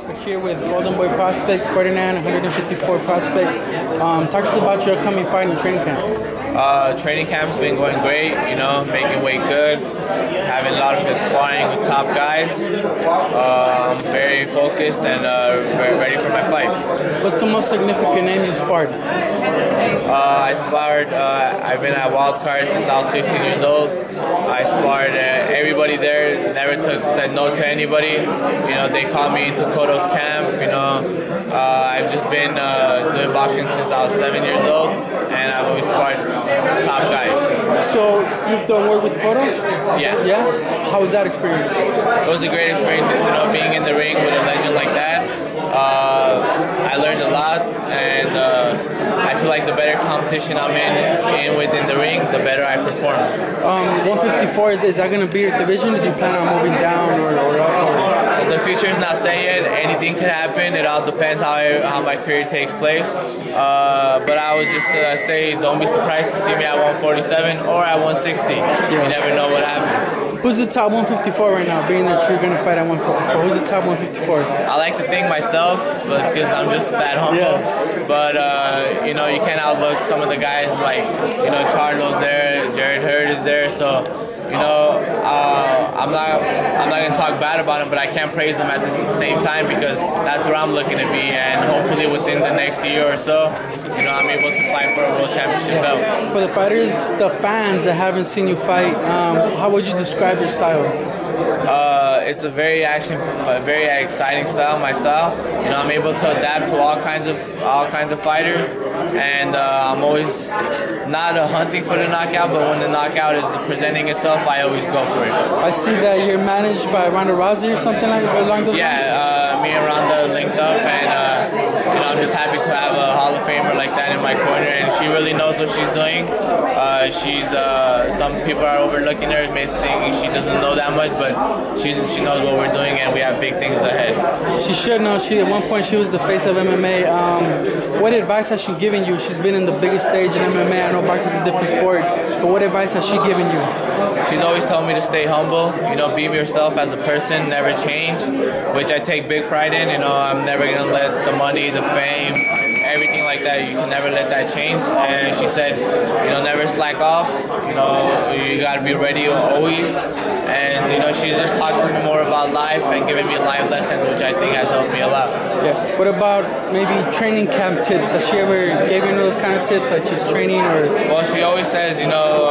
We're here with Golden Boy prospect, Ferdinand, 154 prospect. Talk to us about your upcoming fight in training camp. Training camp's been going great, you know, making weight good, having a lot of good sparring with top guys. Very focused and very ready for my fight. What's the most significant name you've sparred? I sparred, I've been at Wildcard since I was 15 years old. I sparred everybody there, said no to anybody. You know, they called me into Cotto's camp, you know. I've just been doing boxing since I was 7 years old, and I've always sparred top guys. So you've done work with Cotto? Yes. Yeah? How was that experience? It was a great experience, you know, being in the ring with a legend like that. I learned a lot, and I feel like the better competition I'm in within the ring, the better I perform. 154, is that going to be your division? Do you plan on moving down or up? The future's not set yet. Anything could happen. It all depends how my career takes place. But I would just say don't be surprised to see me at 147 or at 160. Yeah. You never know what happens. Who's the top 154 right now, being that you're going to fight at 154? Who's the top 154? I like to think myself, because I'm just that humble. Yeah. But, you know, you can't outlook some of the guys like, you know, Charlo's there, Jared Hurd is there. So, you know, I'm not going to talk bad about him, but I can't praise him at the same time because that's where I'm looking to be. And hopefully within the next year or so, you know, I'm able to fight for a world championship belt. For the fighters, the fans that haven't seen you fight, how would you describe your style? It's a very exciting style, my style. You know, I'm able to adapt to all kinds of fighters, and I'm always not hunting for the knockout, but when the knockout is presenting itself, I always go for it. I see that you're managed by Ronda Rousey or something like along those lines? Yeah, me and Ronda linked up, and you know, I'm just happy to have a Hall of Famer like that in my corner, and she really knows what she's doing. Some people are overlooking her, thinking she doesn't know that much, but she knows what we're doing, and we have big things ahead. She should know. At one point she was the face of MMA. What advice has she given you? She's been in the biggest stage in MMA. I know boxing is a different sport, but what advice has she given you? She's always told me to stay humble, you know, be yourself as a person, never change, which I take big pride in. You know, I'm never going to let the money, the fame, everything like that, you can never let that change. And she said, you know, never slack off, you know, you got to be ready always. And, you know, she's just talked to me more about life and giving me life lessons, which I think has helped me a lot. Yeah. What about maybe training camp tips? Has she ever gave you those kind of tips, like just training or? Well, she always says, you know,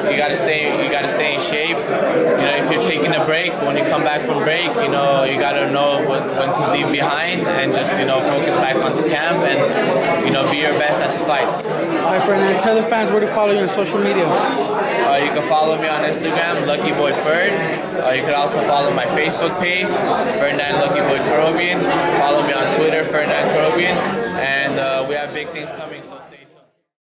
you gotta stay in shape. You know, if you're taking a break, when you come back from break, you know, you gotta know when to leave behind and just, you know, focus back onto camp and, you know, be your best at the fights. All right, Ferdinand, tell the fans where to follow you on social media. You can follow me on Instagram, Lucky Boy Ferd. You can also follow my Facebook page, Ferdinand Lucky Boy Karobyan. Follow me on Twitter, Ferdinand Karobyan. And we have big things coming, so stay tuned.